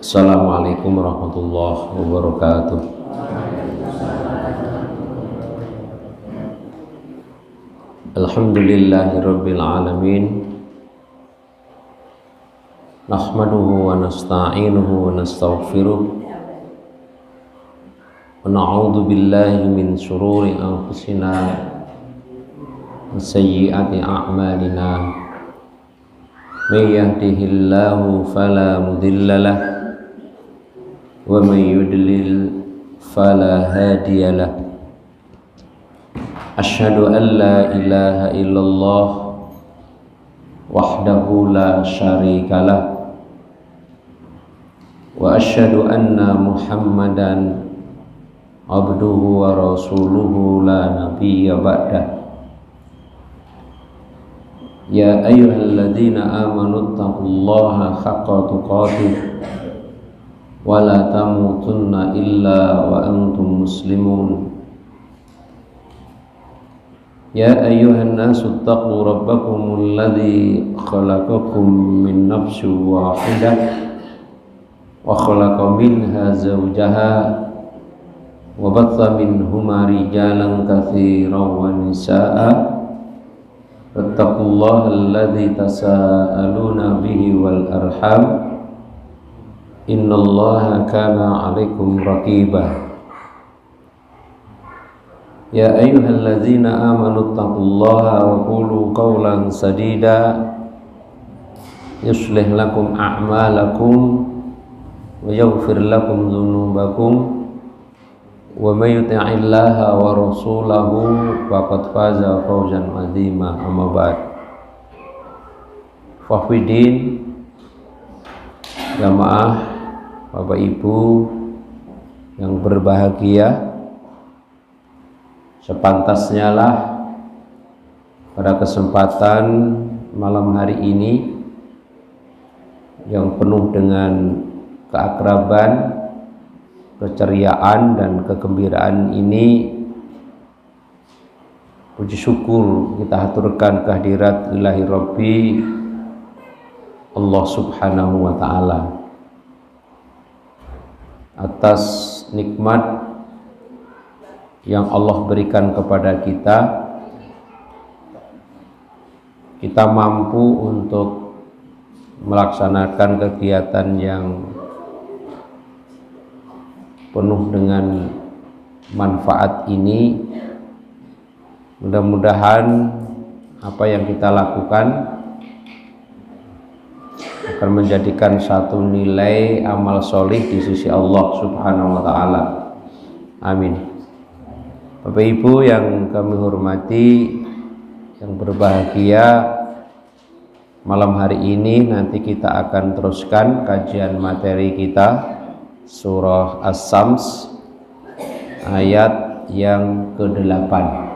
Assalamualaikum warahmatullahi wabarakatuh. Alhamdulillahirabbil alamin. Nahmaduhu wa nasta'inuhu wa nastaghfiruh. Wa na'udzu billahi min shururi anfusina wa sayyiati a'malina. May yahdihillahu fala mudilla lahu wa may yudlil fala hadiya lahu. Asyhadu an la ilaha illallah wahdahu la syarika lah wa asyhadu anna Muhammadan abduhu wa rasuluhu la nabiyya ba'dah. Ya ayyuhalladzina amanu taqullaha haqqa tuqatih wa la tamutunna illa wa antum muslimun. Ya ayyuhan nasu taqu rabbakumul ladzi khalaqakum min nafsin wahidah wa khalaqa minha zawjaha wa batha minhuma rijalan katsiran wa nisaa'a wattaqullaha alladzi tasaaluna bihi wal arham innallaha kana 'alaikum raqiba. Ya ayyuhalladzina amanu taqullaha wa qulu qawlan sadida yuslih lakum a'malakum wa yaghfir lakum dzunubakum wa may yuti'illaha wa rasulahu faqad faza fawzan 'azima. Amma ba'd. Fakhwidin jamaah Bapak Ibu yang berbahagia, sepantasnya lah pada kesempatan malam hari ini yang penuh dengan keakraban, keceriaan dan kegembiraan ini, puji syukur kita haturkan kehadirat Ilahi Rabbi Allah Subhanahu wa ta'ala atas nikmat yang Allah berikan kepada kita. Kita mampu untuk melaksanakan kegiatan yang penuh dengan manfaat ini. Mudah-mudahan apa yang kita lakukan akan menjadikan satu nilai amal solih di sisi Allah Subhanahu wa ta'ala. Amin. Bapak Ibu yang kami hormati, yang berbahagia, malam hari ini nanti kita akan teruskan kajian materi kita surah As-Sams ayat yang ke-8.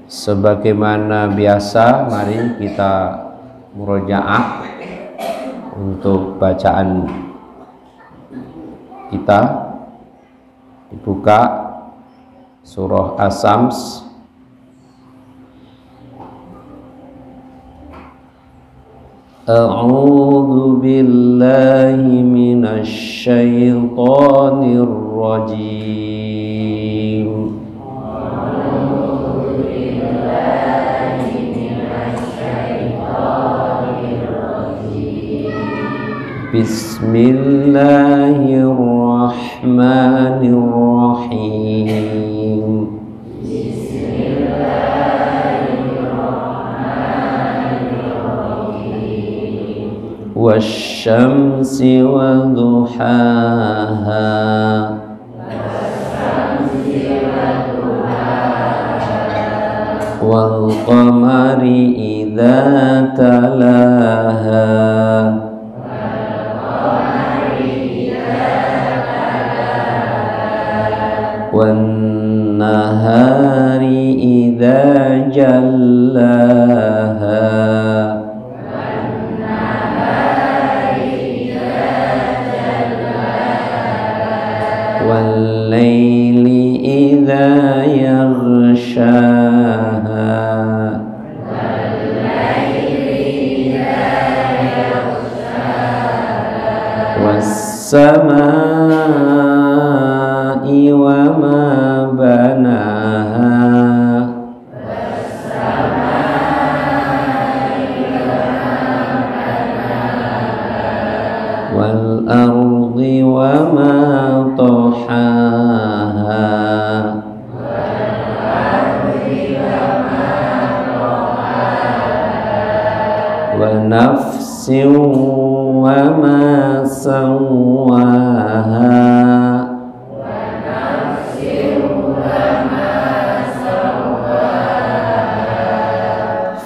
Sebagaimana biasa, mari kita murojaah untuk bacaan kita. Dibuka surah As-Sams A'udzu billahi minasy syaithanir rajim. Bismillahirrahmanirrahim. Bismillahirrahmanirrahim. Wasyamsi wa duhaha. Wal qamari idza talaha. وَالنَّهَارِ إِذَا جَلَّاهَا وَاللَّيْلِ إِذَا يَغْشَاهَا samai wa ma banaha wal ardi wa ma tahaha wa nafsin wa ma sawwaha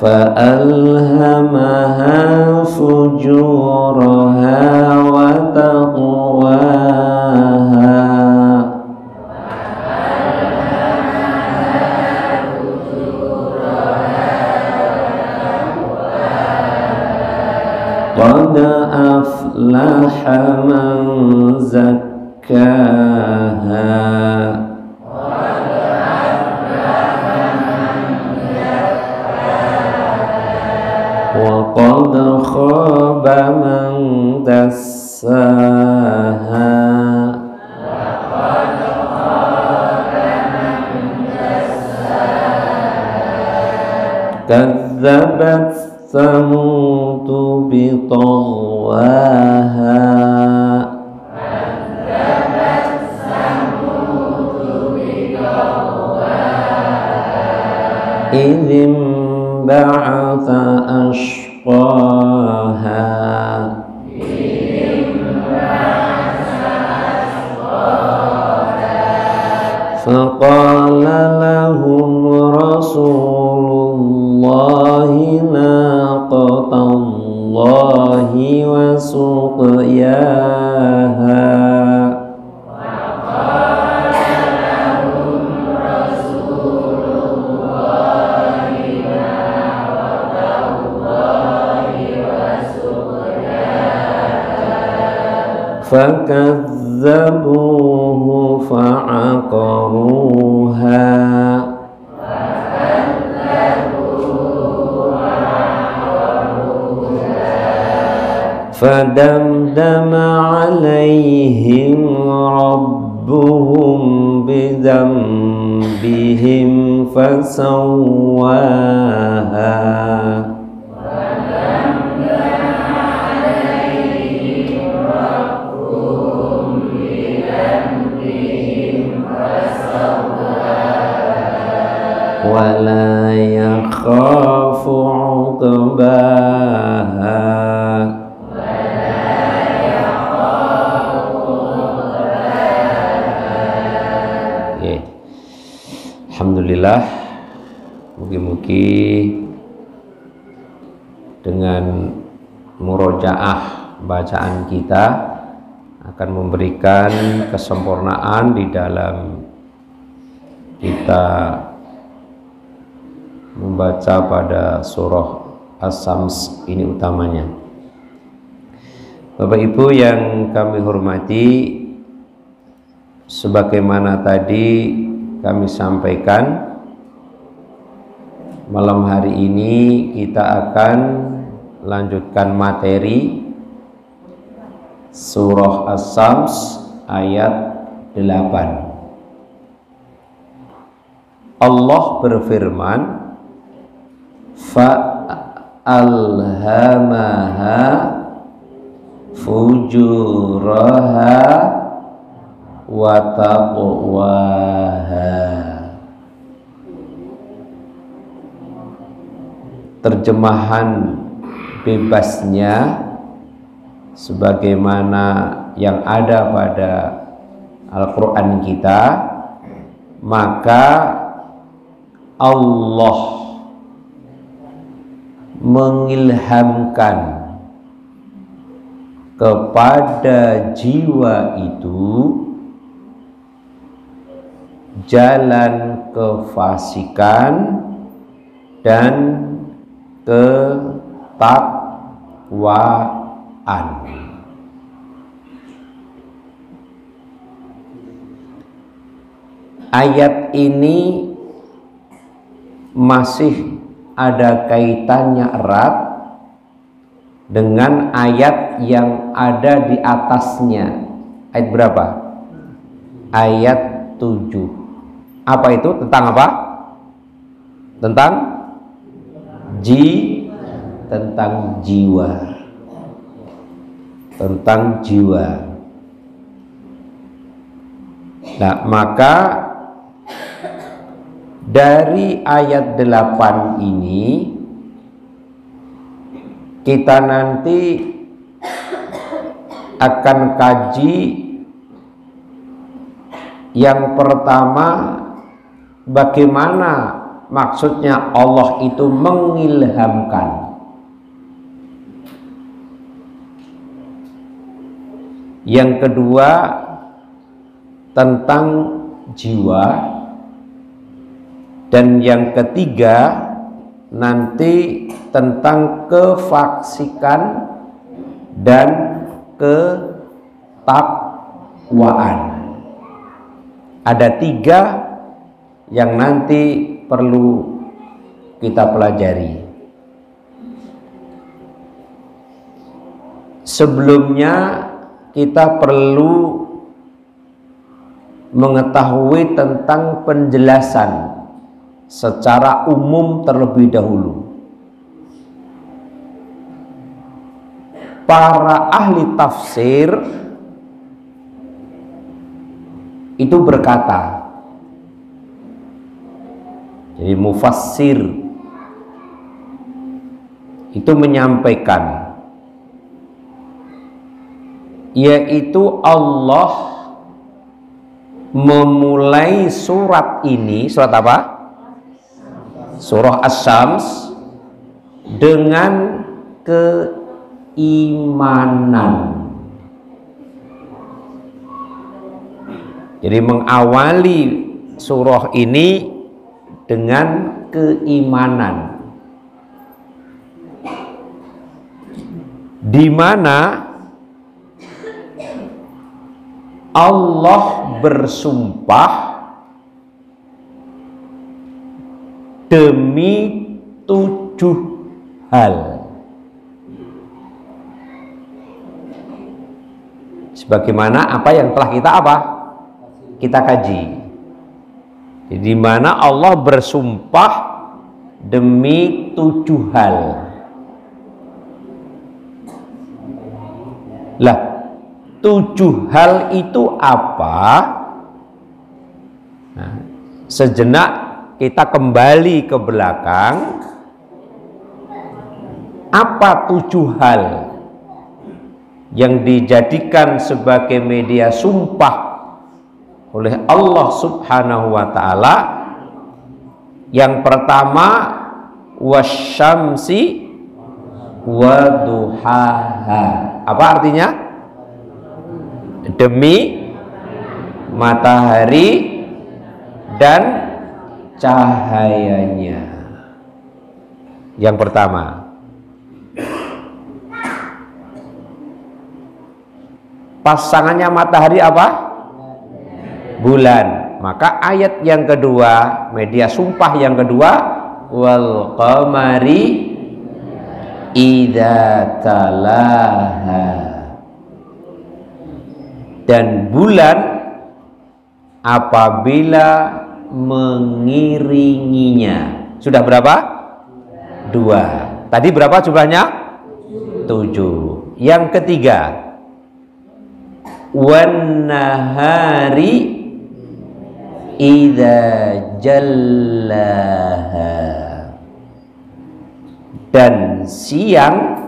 fa alhamaha fujuraha wa taqwaha qad aflaha man zakkaha wa qad khaba man dassaha kadzabat samud bitagwaha idzim ba'atha ashqaha faqala lahum rasulullahi naqatallahi wa suqyaha fakadzabuhu fa'aqaruha fadamdama 'alaihim rabbuhum bidzambihim fasawwaha wala yakhafu 'uqbaha. Alhamdulillah, mugi-mugi dengan murojaah bacaan kita akan memberikan kesempurnaan di dalam kita membaca pada surah As-Sams ini utamanya. Bapak Ibu yang kami hormati, sebagaimana tadi kami sampaikan, malam hari ini kita akan lanjutkan materi surah As-Sams ayat 8. Allah berfirman, fa'alhamaha fujuraha wa taqwaha. Terjemahan bebasnya sebagaimana yang ada pada Al-Quran kita, maka Allah mengilhamkan kepada jiwa itu jalan kefasikan dan ketakwaan. Ayat ini masih ada kaitannya erat dengan ayat yang ada di atasnya. Ayat berapa? Ayat 7. Apa itu? Tentang apa? Tentang tentang jiwa. Tentang jiwa. Nah, maka dari ayat 8 ini kita nanti akan kaji yang pertama, bagaimana maksudnya Allah itu mengilhamkan. Yang kedua, tentang jiwa. Dan yang ketiga, nanti tentang kefasikan dan ketakwaan. Ada 3 yang nanti perlu kita pelajari. Sebelumnya kita perlu mengetahui tentang penjelasan secara umum terlebih dahulu. Para ahli tafsir itu berkata, jadi mufassir itu menyampaikan, yaitu Allah memulai surat ini, surat apa? Surah Asy-Syams, dengan keimanan. Jadi mengawali surah ini dengan keimanan, di mana Allah bersumpah demi 7 hal. Sebagaimana apa yang telah kita kaji. Di mana Allah bersumpah demi 7 hal. Lah, 7 hal itu apa? Nah, sejenak kita kembali ke belakang. Apa 7 hal yang dijadikan sebagai media sumpah oleh Allah Subhanahu wa ta'ala? Yang pertama, wasyamsi wa duhaha. Apa artinya? Demi matahari dan cahayanya. Yang pertama. Pasangannya matahari apa? Bulan. Maka ayat yang kedua, media sumpah yang kedua, wal qamari idza talaha. Dan bulan apabila mengiringinya. Sudah berapa? 2. Tadi berapa jumlahnya? 7. Yang ketiga, wan nahari idza jallaha. Dan siang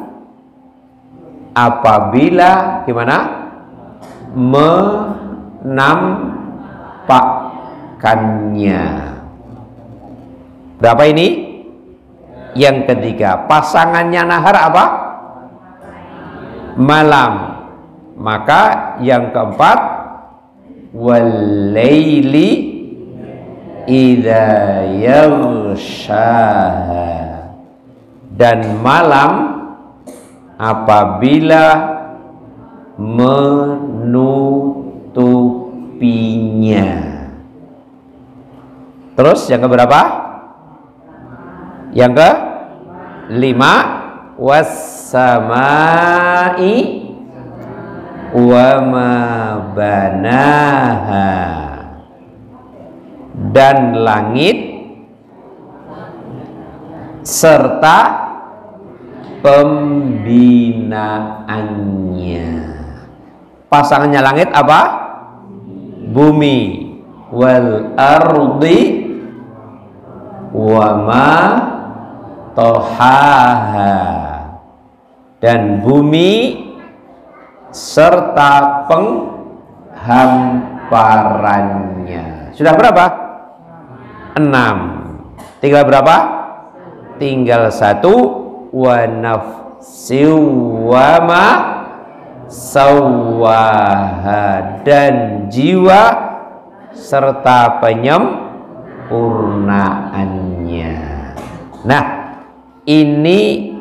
apabila gimana? Menampakkannya. Berapa ini? Yang ketiga. Pasangannya nahar apa? Malam. Maka yang keempat, wal-laili idza yaghshaha. Dan malam apabila menutupinya. Terus yang keberapa? Yang ke-5, was-samai wa ma banaha, dan langit serta pembinaannya. Pasangannya langit apa? Bumi. Wal ardi wa ma tohaha, dan bumi serta penghamparannya. Sudah berapa? 6. Tinggal berapa? Tinggal 1. Wa nafsi wa ma sawaha, dan jiwa serta penyempurnaannya. Nah, ini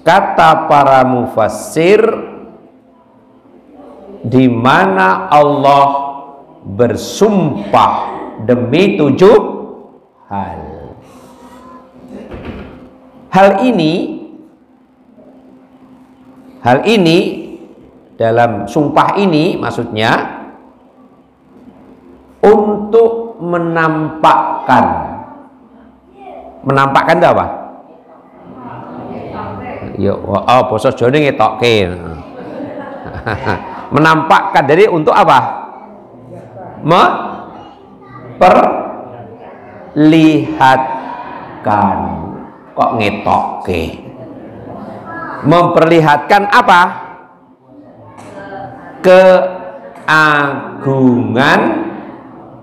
kata para mufassir di mana Allah bersumpah demi 7 hal. Hal ini dalam sumpah ini maksudnya untuk menampakkan itu apa? Ya, basa Jawa ngetokke. Menampakkan, jadi untuk apa? Memperlihatkan. Kok ngetokke? Memperlihatkan apa? Keagungan,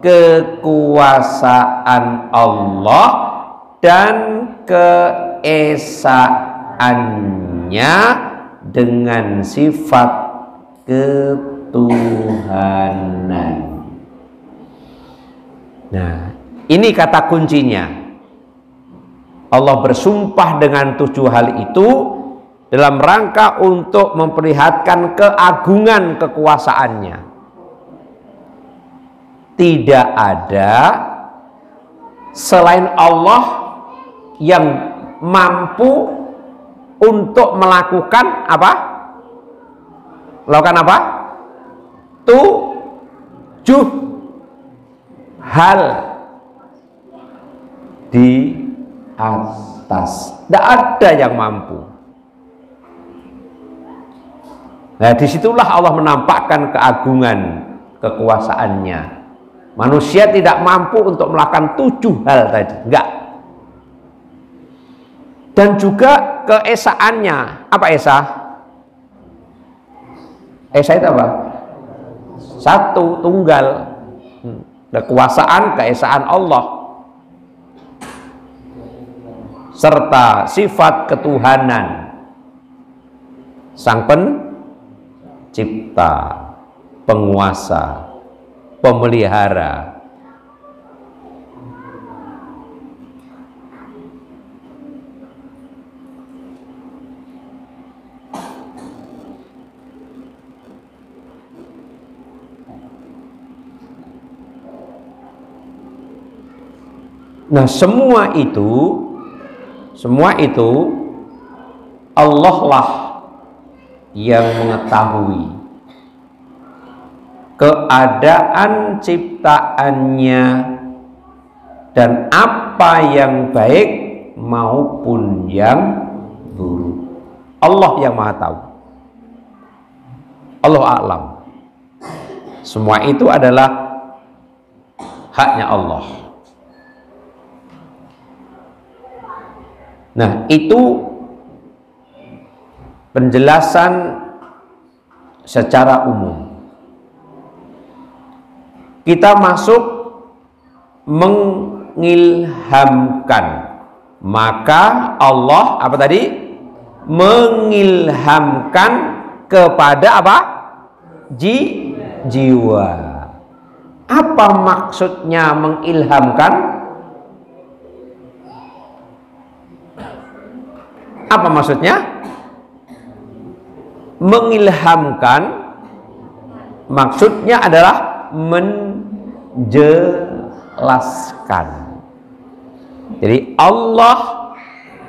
kekuasaan Allah dan keesaannya dengan sifat ketuhanan. Nah, ini kata kuncinya. Allah bersumpah dengan 7 hal itu dalam rangka untuk memperlihatkan keagungan kekuasaannya. Tidak ada selain Allah yang mampu untuk melakukan apa? Melakukan apa? 7 hal di atas. Tidak ada yang mampu. Nah, disitulah Allah menampakkan keagungan kekuasaannya. Manusia tidak mampu untuk melakukan 7 hal tadi, enggak. Dan juga keesaannya. Apa esa? Esa itu apa? 1, tunggal. Kekuasaan, keesaan Allah serta sifat ketuhanan, Sang Pencipta, penguasa, pemelihara. Nah, semua itu Allah lah yang mengetahui keadaan ciptaannya dan apa yang baik maupun yang buruk. Allah yang maha tahu. Allah a'lam. Semua itu adalah haknya Allah. Nah, itu penjelasan secara umum. Kita masuk mengilhamkan. Maka Allah apa tadi? Mengilhamkan kepada apa? Jiwa. Apa maksudnya mengilhamkan? Apa maksudnya? Mengilhamkan maksudnya adalah menjelaskan. Jadi Allah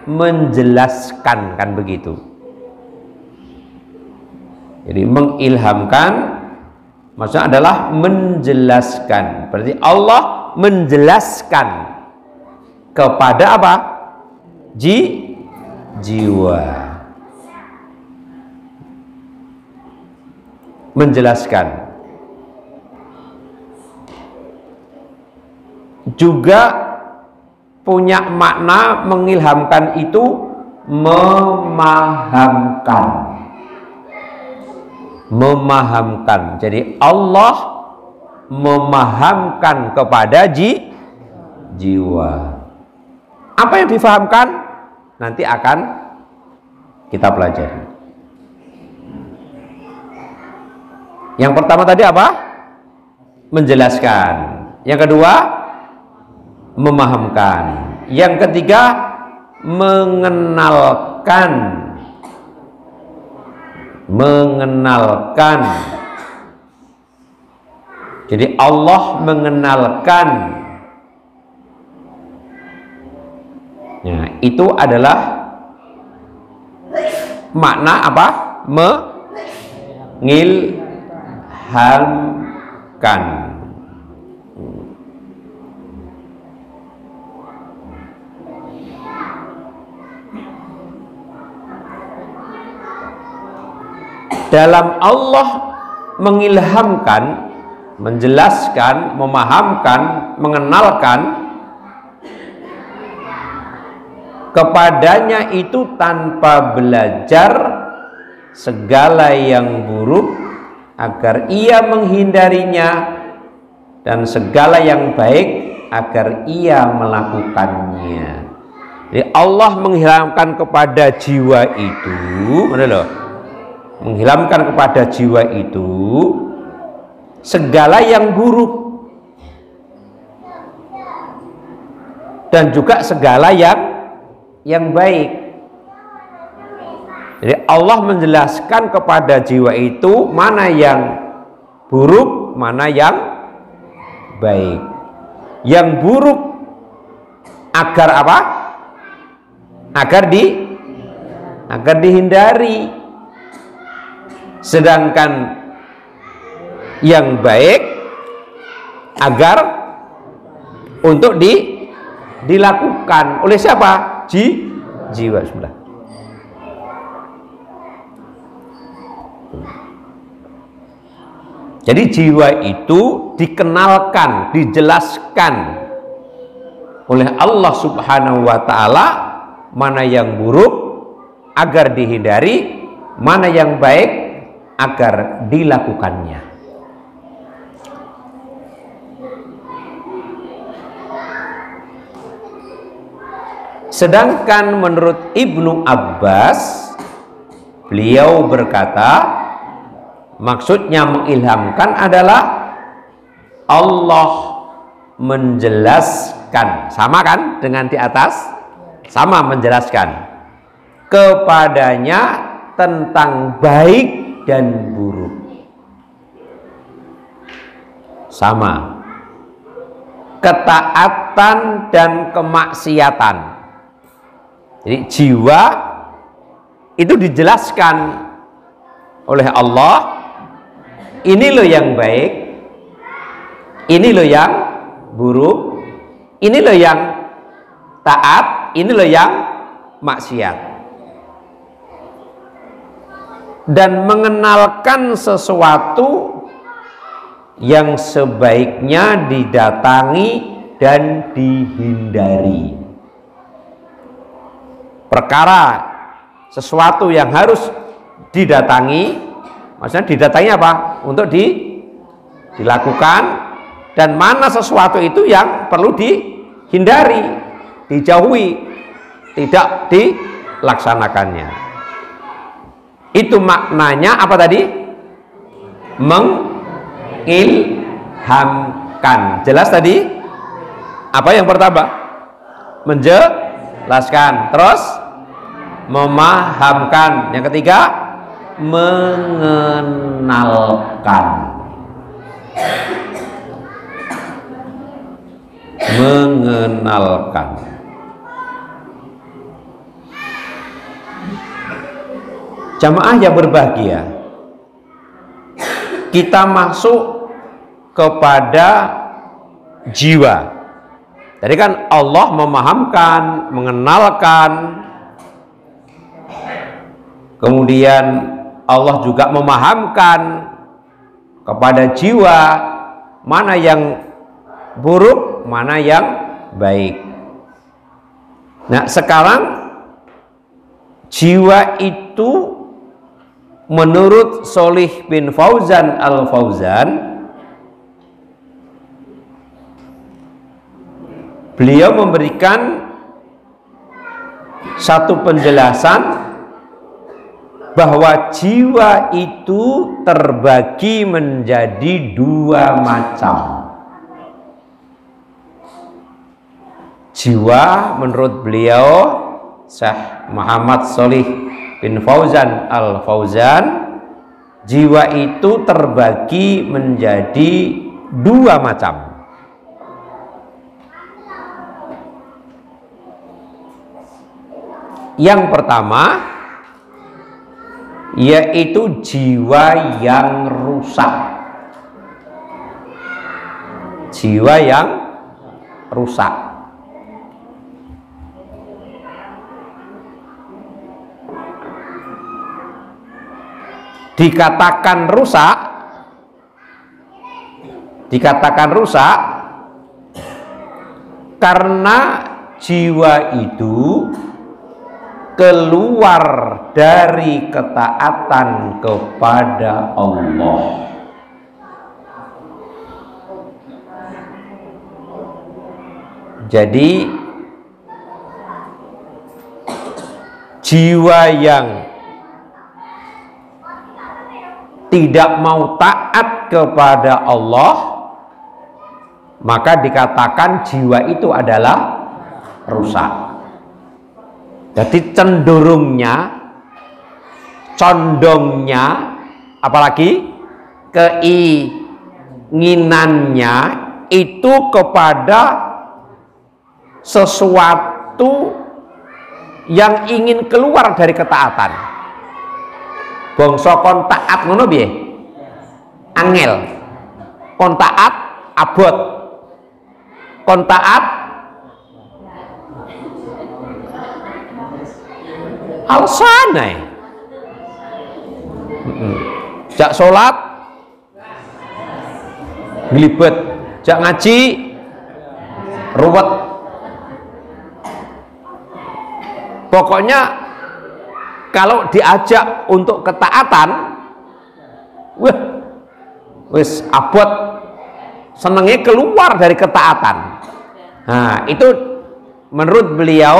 menjelaskan, kan begitu. Jadi mengilhamkan maksudnya adalah menjelaskan. Berarti Allah menjelaskan kepada apa? Jiwa. Menjelaskan. Juga punya makna mengilhamkan itu memahamkan. Memahamkan. Jadi Allah memahamkan kepada jiwa. Apa yang difahamkan nanti akan kita pelajari. Yang pertama tadi apa? Menjelaskan. Yang kedua memahamkan. Yang ketiga mengenalkan. Mengenalkan. Jadi Allah mengenalkan. Nah, itu adalah makna apa? Mengilhamkan. Dalam Allah mengilhamkan, menjelaskan, memahamkan, mengenalkan kepadanya itu tanpa belajar segala yang buruk agar ia menghindarinya dan segala yang baik agar ia melakukannya. Jadi Allah mengilhamkan kepada jiwa itu, mana loh? Menghilangkan kepada jiwa itu segala yang buruk dan juga segala yang baik. Jadi Allah menjelaskan kepada jiwa itu mana yang buruk, mana yang baik. Yang buruk agar apa? Agar dihindari. Sedangkan yang baik agar untuk dilakukan oleh siapa? Jiwa sudah. Jadi jiwa itu dikenalkan, dijelaskan oleh Allah Subhanahu wa ta'ala mana yang buruk agar dihindari, mana yang baik agar dilakukannya. Sedangkan menurut Ibnu Abbas, beliau berkata, maksudnya mengilhamkan adalah Allah menjelaskan, sama kan dengan di atas, sama menjelaskan kepadanya tentang baik dan buruk, sama, ketaatan dan kemaksiatan. Jadi jiwa itu dijelaskan oleh Allah, ini loh yang baik, ini loh yang buruk, ini loh yang taat, ini loh yang maksiat. Dan mengenalkan sesuatu yang sebaiknya didatangi dan dihindari. Perkara sesuatu yang harus didatangi, maksudnya didatangi apa? Untuk dilakukan, dan mana sesuatu itu yang perlu dihindari, dijauhi, tidak dilaksanakannya. Itu maknanya apa tadi? Mengilhamkan. Jelas tadi? Apa yang pertama? Menjelaskan. Terus memahamkan. Yang ketiga mengenalkan. Mengenalkan. Jamaah yang berbahagia, kita masuk kepada jiwa. Jadi kan Allah memahamkan, mengenalkan, kemudian Allah juga memahamkan kepada jiwa mana yang buruk, mana yang baik. Nah, sekarang jiwa itu menurut Sholih bin Fauzan Al-Fauzan, beliau memberikan satu penjelasan bahwa jiwa itu terbagi menjadi dua macam. Jiwa menurut beliau Syekh Muhammad Sholih bin Fauzan Al-Fauzan, jiwa itu terbagi menjadi dua macam. Yang pertama yaitu jiwa yang rusak. Jiwa yang rusak. Dikatakan rusak karena jiwa itu keluar dari ketaatan kepada Allah. Jadi jiwa yang tidak mau taat kepada Allah, maka dikatakan jiwa itu adalah rusak. Jadi condongnya, apalagi keinginannya itu kepada sesuatu yang ingin keluar dari ketaatan. Bangsa kon taat ngono piye? Angel. Kon taat abot. Kon taat alsanai. Jak sholat ngelibet, jak ngaji ruwet. Pokoknya kalau diajak untuk ketaatan, wis abot, senengnya keluar dari ketaatan. Nah, itu menurut beliau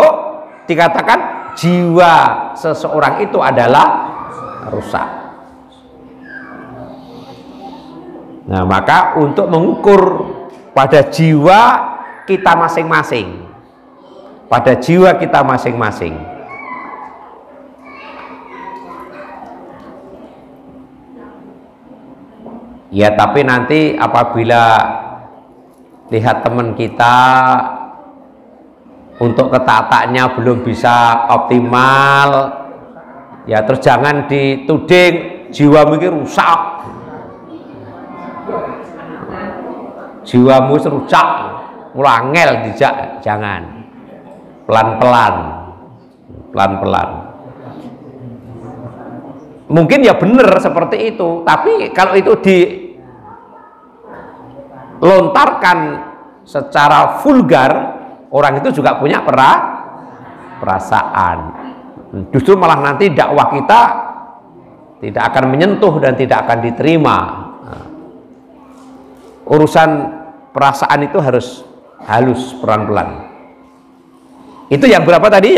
dikatakan jiwa seseorang itu adalah rusak. Nah, maka untuk mengukur pada jiwa kita masing-masing, ya, tapi nanti apabila lihat teman kita untuk ketaatannya belum bisa optimal, ya terus jangan dituding jiwamu ini rusak, jiwamu rusak, mulangel dijak, jangan, pelan-pelan. Mungkin ya benar seperti itu, tapi kalau itu dilontarkan secara vulgar, orang itu juga punya perasaan. Justru malah nanti dakwah kita tidak akan menyentuh dan tidak akan diterima. Urusan perasaan itu harus halus, pelan-pelan. Itu yang berapa tadi?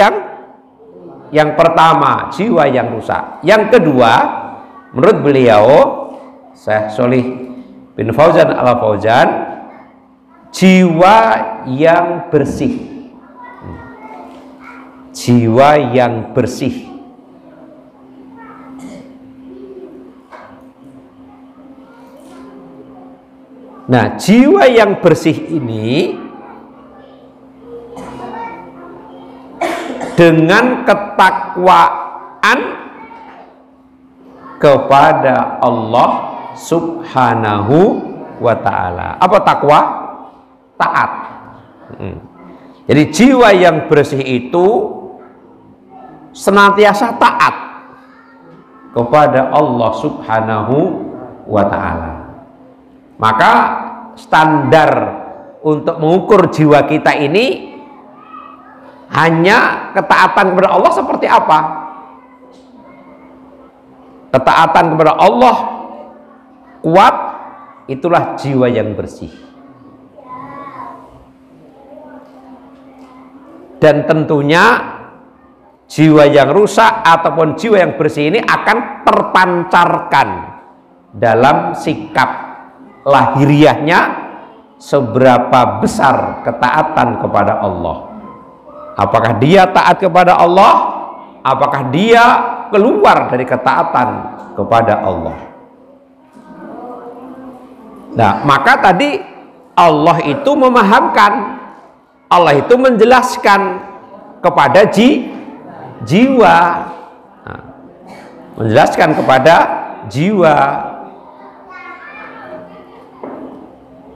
Yang pertama, jiwa yang rusak. Yang kedua, menurut beliau Syekh Sholih bin Fauzan Al-Fauzan, jiwa yang bersih. Jiwa yang bersih. Nah, jiwa yang bersih ini dengan ketakwaan kepada Allah Subhanahu wa ta'ala. Apa takwa? Taat. Jadi jiwa yang bersih itu senantiasa taat kepada Allah Subhanahu wa ta'ala. Maka standar untuk mengukur jiwa kita ini hanya ketaatan kepada Allah seperti apa? Ketaatan kepada Allah kuat, itulah jiwa yang bersih. Dan tentunya jiwa yang rusak ataupun jiwa yang bersih ini akan terpancarkan dalam sikap lahiriahnya seberapa besar ketaatan kepada Allah. Apakah dia taat kepada Allah? Apakah dia keluar dari ketaatan kepada Allah? Nah, maka tadi Allah itu memahamkan, Allah itu menjelaskan kepada jiwa, nah, menjelaskan kepada jiwa.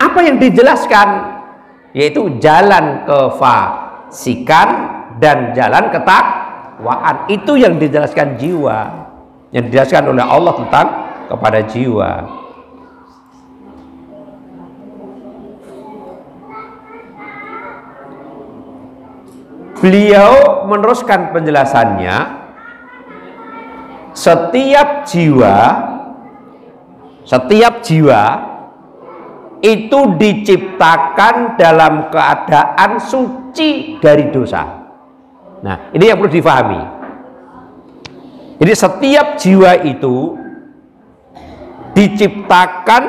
Apa yang dijelaskan? Yaitu jalan kefasikan dan jalan ketakwaan. Itu yang dijelaskan jiwa, yang dijelaskan oleh Allah tentang kepada jiwa. Beliau meneruskan penjelasannya, setiap jiwa itu diciptakan dalam keadaan suci dari dosa. Nah, ini yang perlu difahami. Jadi setiap jiwa itu diciptakan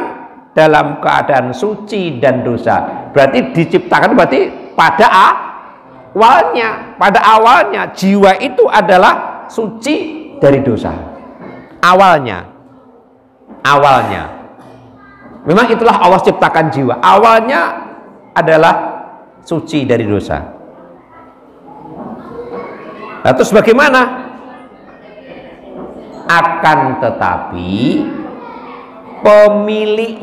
dalam keadaan suci dan dosa. Berarti diciptakan berarti pada awalnya jiwa itu adalah suci dari dosa. Awalnya memang itulah Allah ciptakan jiwa. Awalnya adalah suci dari dosa. Nah, terus bagaimana? Akan tetapi pemilik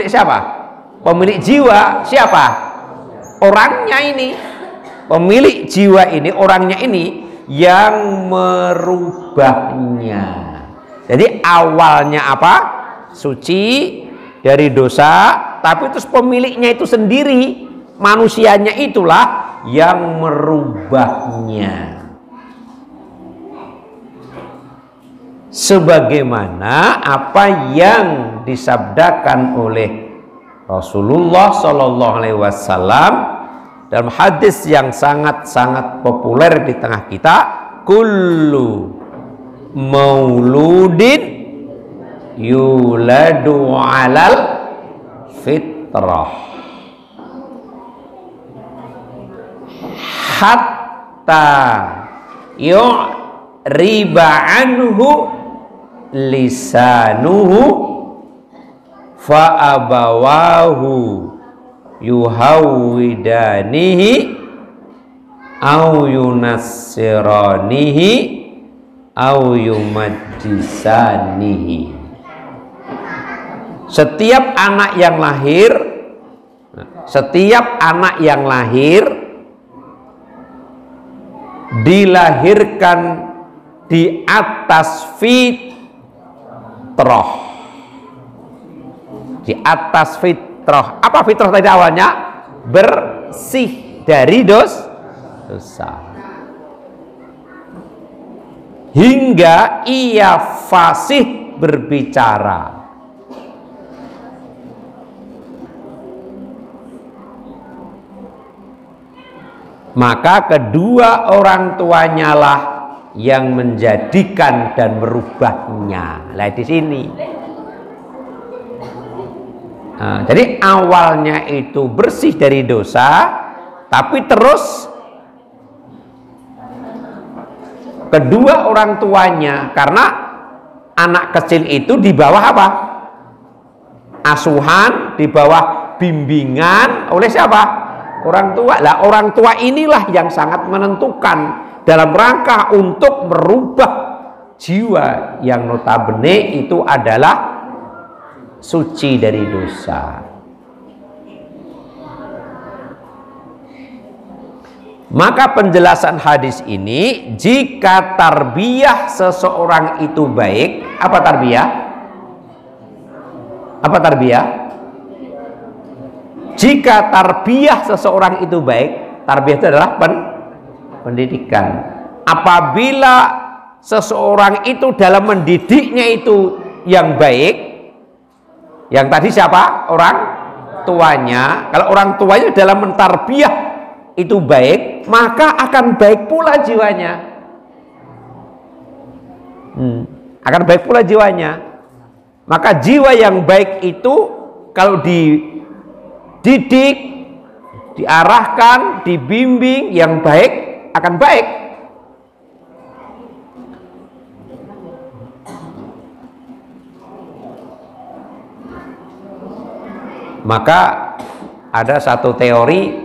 siapa? Pemilik jiwa siapa? Orangnya ini. Pemilik jiwa ini, orangnya ini yang merubahnya. Jadi awalnya apa? Suci dari dosa, tapi terus pemiliknya itu sendiri, manusianya itulah yang merubahnya. Sebagaimana apa yang disabdakan oleh Rasulullah Shallallahu Alaihi Wasallam dalam hadis yang sangat-sangat populer di tengah kita, kullu mauludin yuladu alal fitrah hatta yu'riba anhu lisanuhu fa abawahu yuhawwidanihi au yunassiranihi au yumajjisanihi. Setiap anak yang lahir dilahirkan di atas fitrah. Di atas fitrah. Apa fitrah tadi awalnya? Bersih dari dosa. Hingga ia fasih berbicara. Maka kedua orang tuanya lah yang menjadikan dan merubahnya. Lah di sini. Nah, jadi awalnya itu bersih dari dosa, tapi terus kedua orang tuanya, karena anak kecil itu di bawah apa? Asuhan, di bawah bimbingan oleh siapa? Orang tua. Lah orang tua inilah yang sangat menentukan dalam rangka untuk merubah jiwa yang notabene itu adalah suci dari dosa. Maka penjelasan hadis ini, jika tarbiyah seseorang itu baik, apa tarbiyah? Apa tarbiyah? Jika tarbiyah seseorang itu baik, tarbiyah itu adalah pendidikan. Apabila seseorang itu dalam mendidiknya itu yang baik, yang tadi siapa? Orang tuanya. Kalau orang tuanya dalam mentarbiyah itu baik, maka akan baik pula jiwanya. Akan baik pula jiwanya. Maka jiwa yang baik itu kalau dididik, diarahkan, dibimbing yang baik, akan baik. Maka ada satu teori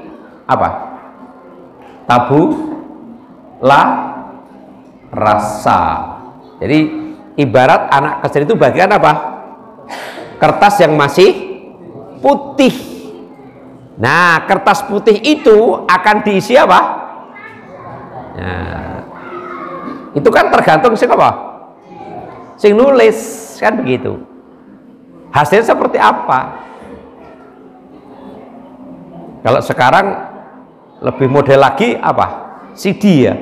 apa? Tabula rasa. Jadi ibarat anak kecil itu bagian apa? Kertas yang masih putih. Nah, kertas putih itu akan diisi apa? Nah, itu kan tergantung sing apa? Sing nulis, kan begitu. Hasilnya seperti apa? Kalau sekarang lebih model lagi apa? CD ya.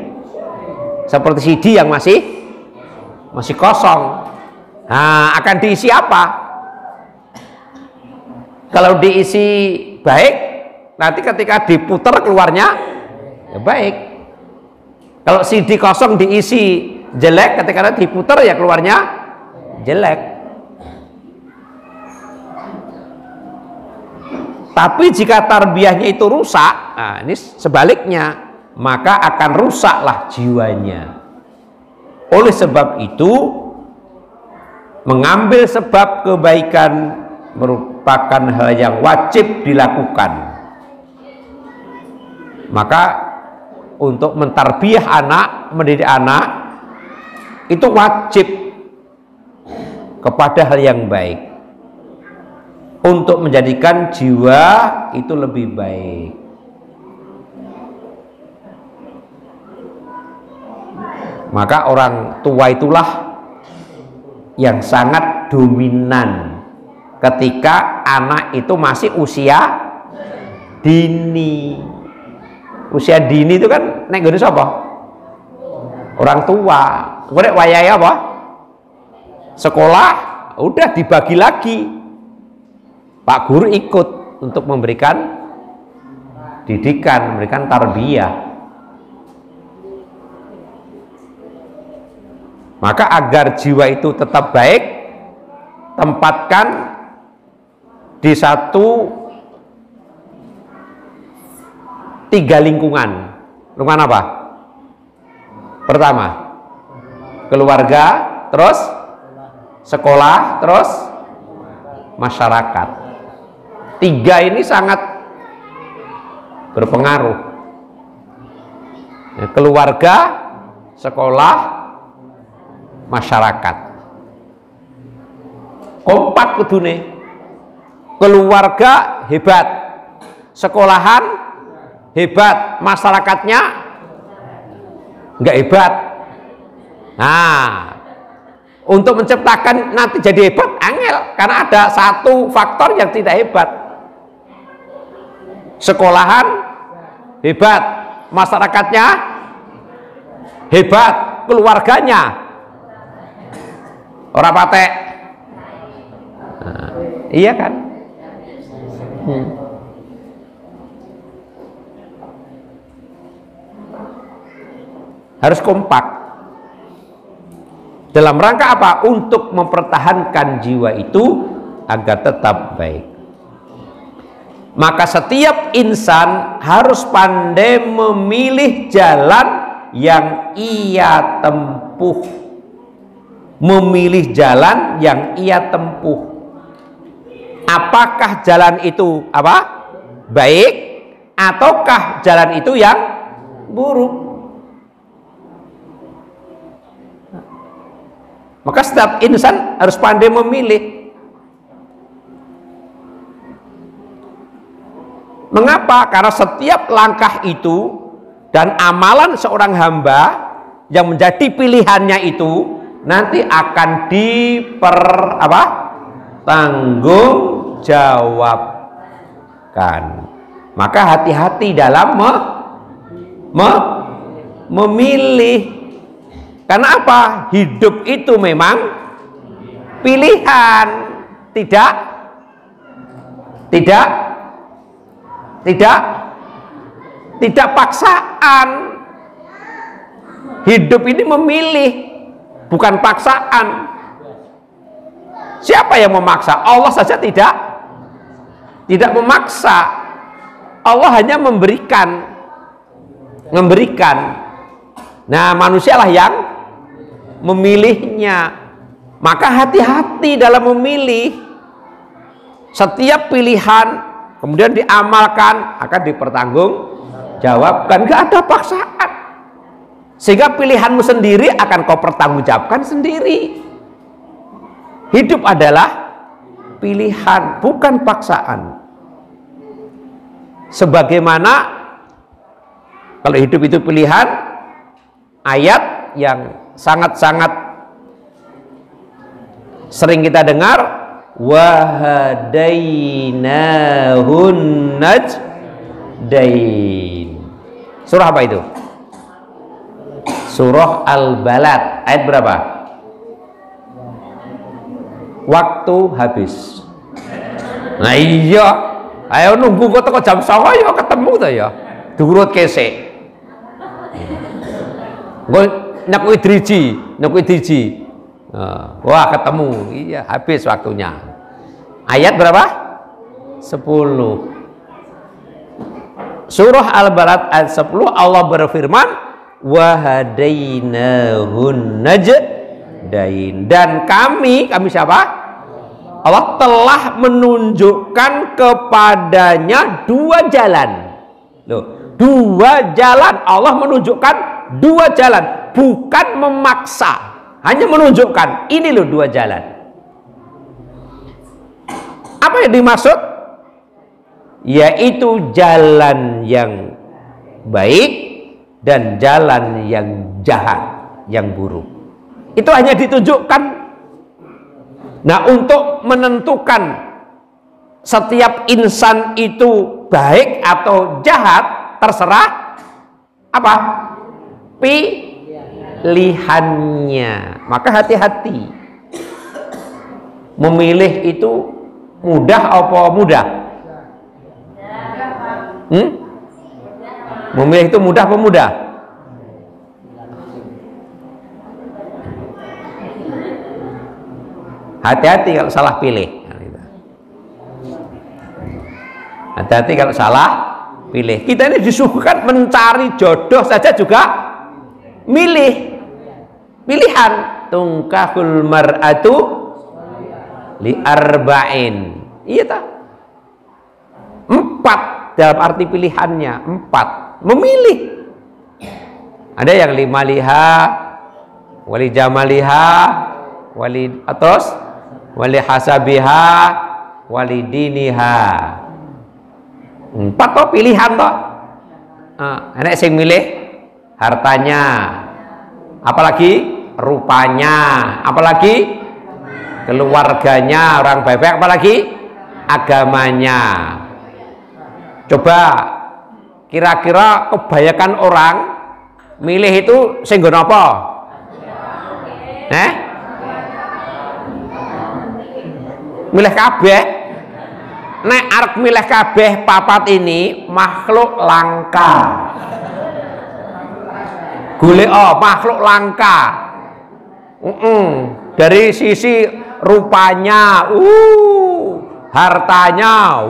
Seperti CD yang masih kosong. Nah, akan diisi apa? Kalau diisi baik, nanti ketika diputar keluarnya ya baik. Kalau CD kosong diisi jelek, ketika diputar ya keluarnya jelek. Tapi jika tarbiyahnya itu rusak, nah ini sebaliknya, maka akan rusaklah jiwanya. Oleh sebab itu, mengambil sebab kebaikan merupakan hal yang wajib dilakukan. Maka untuk mentarbiyah anak, mendidik anak, itu wajib kepada hal yang baik, untuk menjadikan jiwa itu lebih baik. Maka orang tua itulah yang sangat dominan ketika anak itu masih usia dini. Usia dini itu kan nek ngene sapa? Orang tua. Kemudian wayahe apa? Sekolah udah dibagi lagi. Pak guru ikut untuk memberikan didikan, memberikan tarbiyah. Maka agar jiwa itu tetap baik, tempatkan di tiga lingkungan. Lingkungan apa? Pertama, keluarga, terus sekolah, terus masyarakat. Tiga ini sangat berpengaruh. Keluarga, sekolah, masyarakat. Kompak kudune. Keluarga hebat, sekolahan hebat, masyarakatnya enggak hebat. Nah, untuk menciptakan nanti jadi hebat angel, karena ada satu faktor yang tidak hebat. Sekolahan hebat, masyarakatnya hebat, keluarganya orang patek. Nah, iya kan? Harus kompak. Dalam rangka apa? Untuk mempertahankan jiwa itu agar tetap baik. Maka setiap insan harus pandai memilih jalan yang ia tempuh. Memilih jalan yang ia tempuh. Apakah jalan itu apa? Baik, ataukah jalan itu yang buruk? Maka setiap insan harus pandai memilih. Mengapa? Karena setiap langkah itu dan amalan seorang hamba yang menjadi pilihannya itu nanti akan tanggung jawabkan. Maka hati-hati dalam memilih. Karena apa? Hidup itu memang pilihan, tidak paksaan. Hidup ini memilih, bukan paksaan. Siapa yang memaksa? Allah saja tidak memaksa. Allah hanya memberikan. Nah, manusialah yang memilihnya. Maka hati-hati dalam memilih. Setiap pilihan kemudian diamalkan akan dipertanggungjawabkan. Gak ada paksaan. Sehingga pilihanmu sendiri akan kau pertanggungjawabkan sendiri. Hidup adalah pilihan, bukan paksaan. Sebagaimana kalau hidup itu pilihan, ayat yang sangat-sangat sering kita dengar, wahadainahun najdain. Surah apa itu? Surah Al-Balad, ayat berapa? Waktu habis. Nah iya, ayo nunggu kok teko jam 09.00 ya ketemu ta ya. Diurut kesek. Gue nyakui driji. Wah ketemu, iya habis waktunya. Ayat berapa? 10. Surah Al-Balad ayat 10 Allah berfirman, wahadainahun najdain, dan kami siapa? Allah telah menunjukkan kepadanya dua jalan. Loh, dua jalan. Allah menunjukkan dua jalan, bukan memaksa, hanya menunjukkan ini loh dua jalan. Apa yang dimaksud? Yaitu jalan yang baik dan jalan yang jahat, yang buruk. Itu hanya ditunjukkan. Nah, untuk menentukan setiap insan itu baik atau jahat terserah apa? Pilihannya. Maka hati-hati. Memilih itu mudah apa mudah? Memilih itu mudah apa mudah? Hati-hati kalau salah pilih. Hati-hati kalau salah pilih. Kita ini disuguhkan mencari jodoh saja juga pilihan. Tungkahul mar'atu li arba'in. Iya tak? 4 dalam arti pilihannya. 4 memilih. Ada yang limaliha, wali jamaliha, wali atos, wali hasabiha, wali diniha. 4 toh pilihan toh. Enak sing milih hartanya, apalagi rupanya, apalagi keluarganya, orang baik-baik, apalagi agamanya. Coba kira-kira kebanyakan orang milih itu sing nggon apa? Milih kabeh. Nek arep milih kabeh papat ini makhluk langka. Golek makhluk langka. Dari sisi rupanya, hartanya,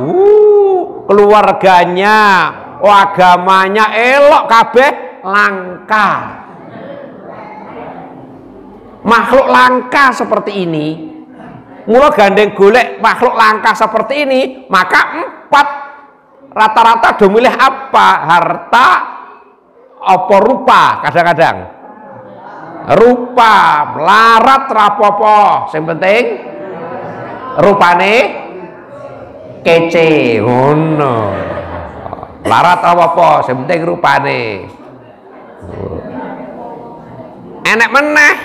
keluarganya, agamanya elok kabeh langka. Makhluk langka seperti ini, mula gandeng golek makhluk langka seperti ini, maka 4 rata-rata do milih apa? Harta apa rupa? Kadang-kadang rupa, melarat rapopo, sing penting rupane kece, ngono. Larat apa, sing penting rupane. Enek meneh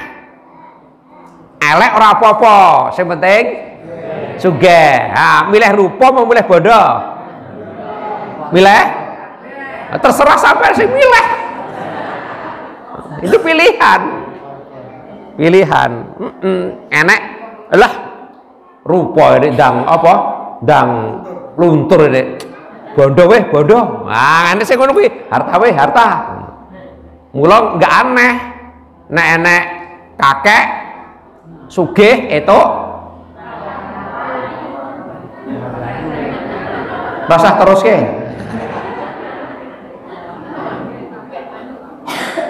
elek ora apa-apa, sing penting sugih. Ha, milih rupa mau milih bondo? Milih? Terserah sampai sing milih. Itu pilihan. Pilihan. Enek lah rupa ini dang apa? Dang luntur ini. Bondo weh, bondo. Nah, ini sing ngono kuwi, harta weh, harta. Mula enggak aneh nek enek kakek sugih itu basah terus ke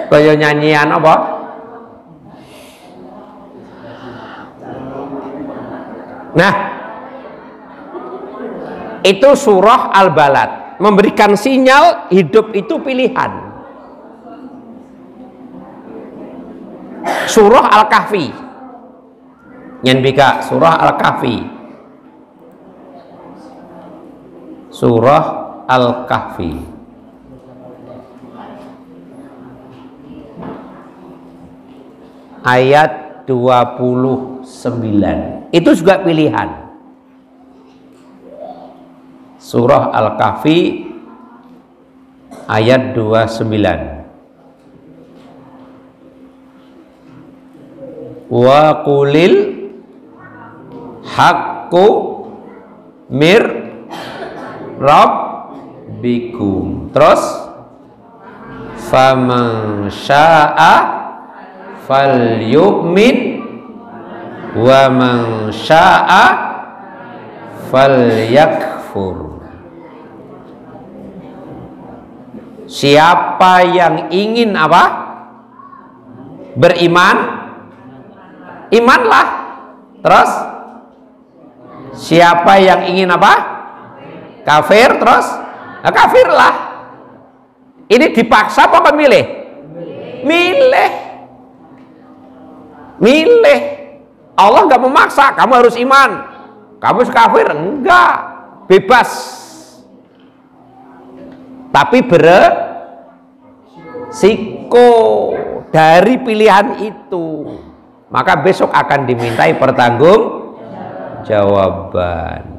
kaya nyanyian apa nah itu surah Al-Balad memberikan sinyal hidup itu pilihan. Surah Al-Kahfi nyen bika surah Al-Kahfi, surah Al-Kahfi ayat 29 itu juga pilihan. Surah Al-Kahfi ayat 29 wa qulil haqqu mir rabbikum, terus faman syaa falyu'min wa man syaa falyakfur. Siapa yang ingin apa? Beriman, imanlah. Terus siapa yang ingin apa? Kafir, terus kafirlah. Ini dipaksa apa milih? Milih. Milih. Allah nggak memaksa kamu harus iman, kamu harus kafir, enggak, bebas. Tapi beresiko dari pilihan itu. Maka besok akan dimintai pertanggungjawaban.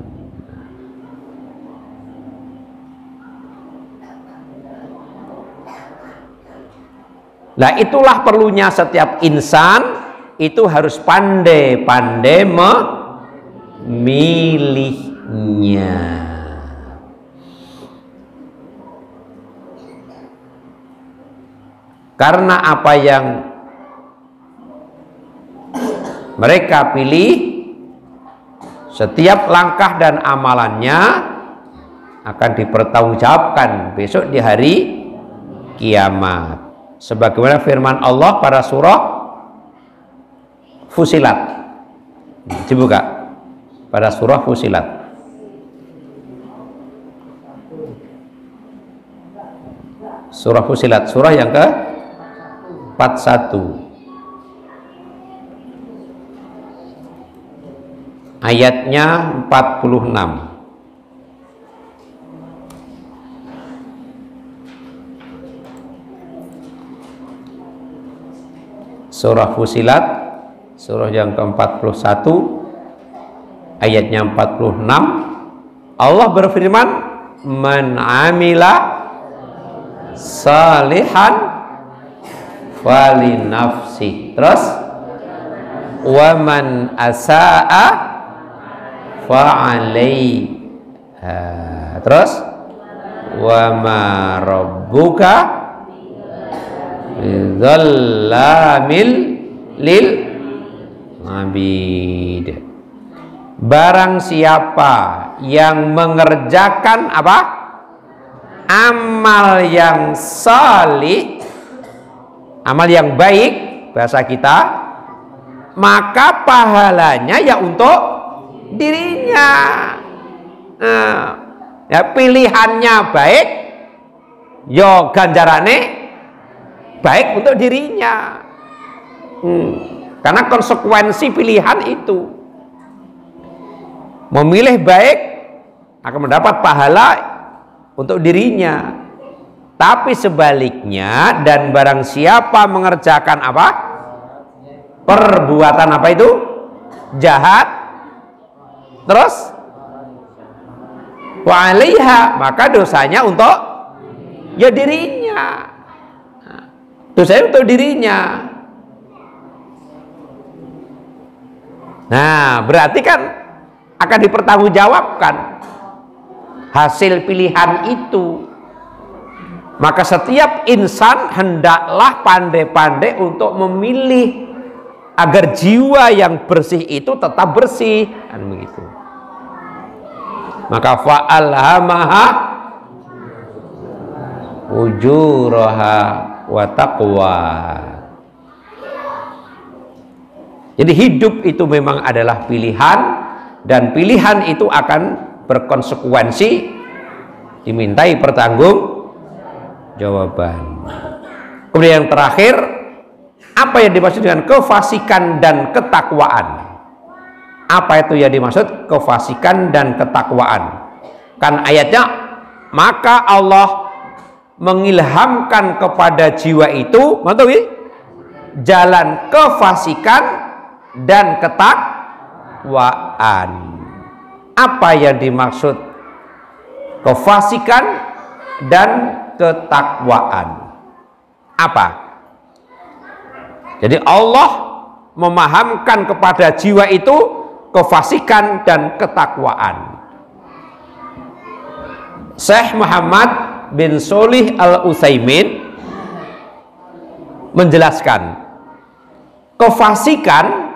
Nah, itulah perlunya setiap insan itu harus pandai-pandai memilihnya. Karena apa yang mereka pilih, setiap langkah dan amalannya akan dipertanggungjawabkan besok di hari kiamat. Sebagaimana firman Allah pada surah Fusilat. Dibuka pada surah Fusilat. Surah Fusilat, surah yang ke-41. Ayatnya 46. Surah Fusilat, surah yang ke-41, ayatnya 46. Allah berfirman, "Man 'amila salihan fali nafsi." Terus, "Wa man asaa fa'alaiha." Terus, "Wa ma rabbuka bidzalamil lil abid." Barang siapa yang mengerjakan apa? Amal yang salih, amal yang baik bahasa kita, maka pahalanya ya untuk dirinya. Ya, pilihannya baik, yo ganjarane baik untuk dirinya. Karena konsekuensi pilihan itu, memilih baik akan mendapat pahala untuk dirinya. Tapi sebaliknya, dan barang siapa mengerjakan apa? Perbuatan apa itu? Jahat, terus wa 'alaiha, maka dosanya untuk ya dirinya. Dosanya untuk dirinya. Nah, berarti kan akan dipertanggungjawabkan hasil pilihan itu. Maka setiap insan hendaklah pandai-pandai untuk memilih agar jiwa yang bersih itu tetap bersih, kan begitu. Maka fa'alhamaha ujuraha wa taqwa. Jadi hidup itu memang adalah pilihan, dan pilihan itu akan berkonsekuensi, dimintai pertanggungjawaban. Kemudian yang terakhir, apa yang dimaksud dengan kefasikan dan ketakwaan? Apa itu yang dimaksud kefasikan dan ketakwaan? Kan ayatnya, maka Allah mengilhamkan kepada jiwa itu jalan kefasikan dan ketakwaan. Apa yang dimaksud kefasikan dan ketakwaan? Apa? Jadi Allah memahamkan kepada jiwa itu kefasikan dan ketakwaan. Syekh Muhammad bin Shalih Al-Utsaimin menjelaskan, kefasikan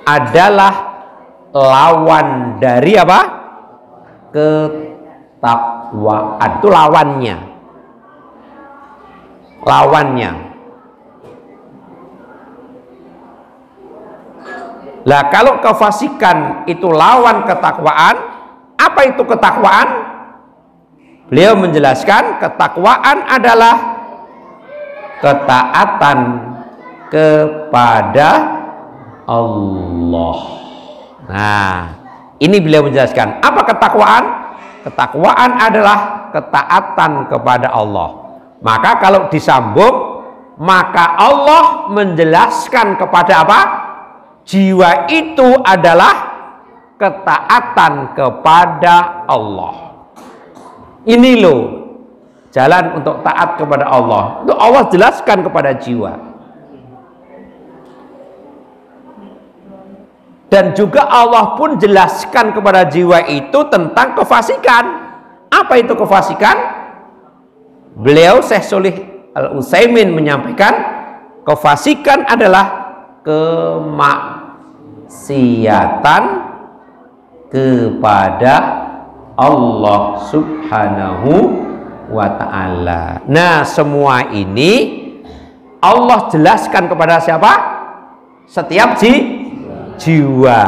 adalah lawan dari apa? Ketakwaan. Itu lawannya. Lah kalau kefasikan itu lawan ketakwaan, apa itu ketakwaan? Beliau menjelaskan, ketakwaan adalah ketaatan kepada Allah. Nah, ini beliau menjelaskan apa ketakwaan? Ketakwaan adalah ketaatan kepada Allah. Maka kalau disambung, maka Allah menjelaskan kepada apa? Jiwa itu adalah ketaatan kepada Allah. Ini loh jalan untuk taat kepada Allah. Itu Allah jelaskan kepada jiwa. Dan juga Allah pun jelaskan kepada jiwa itu tentang kefasikan. Apa itu kefasikan? Beliau Syekh Shalih Al-Utsaimin menyampaikan, kefasikan adalah kemaksiatan kepada Allah Subhanahu wa ta'ala. Nah, semua ini Allah jelaskan kepada siapa? Setiap jiwa.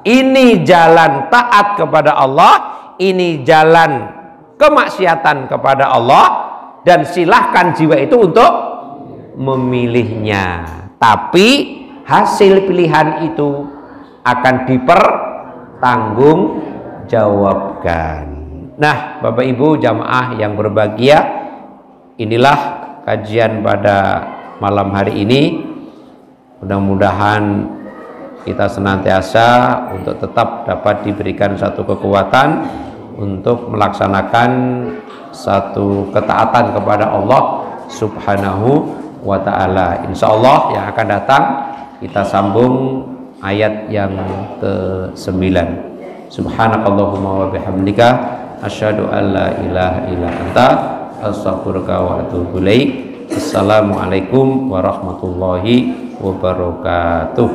Ini jalan taat kepada Allah, ini jalan kemaksiatan kepada Allah, dan silahkan jiwa itu untuk memilihnya. Tapi hasil pilihan itu akan dipertanggungjawabkan. Nah, Bapak Ibu jamaah yang berbahagia, inilah kajian pada malam hari ini. Mudah-mudahan kita senantiasa untuk tetap dapat diberikan satu kekuatan untuk melaksanakan satu ketaatan kepada Allah Subhanahu wa ta'ala. Insya Allah yang akan datang kita sambung ayat yang ke-9. Subhanakallahumma wa bihamdika asyhadu an la ilaha illa anta astaghfiruka wa atubu ilaik. Assalamualaikum warahmatullahi wabarakatuh.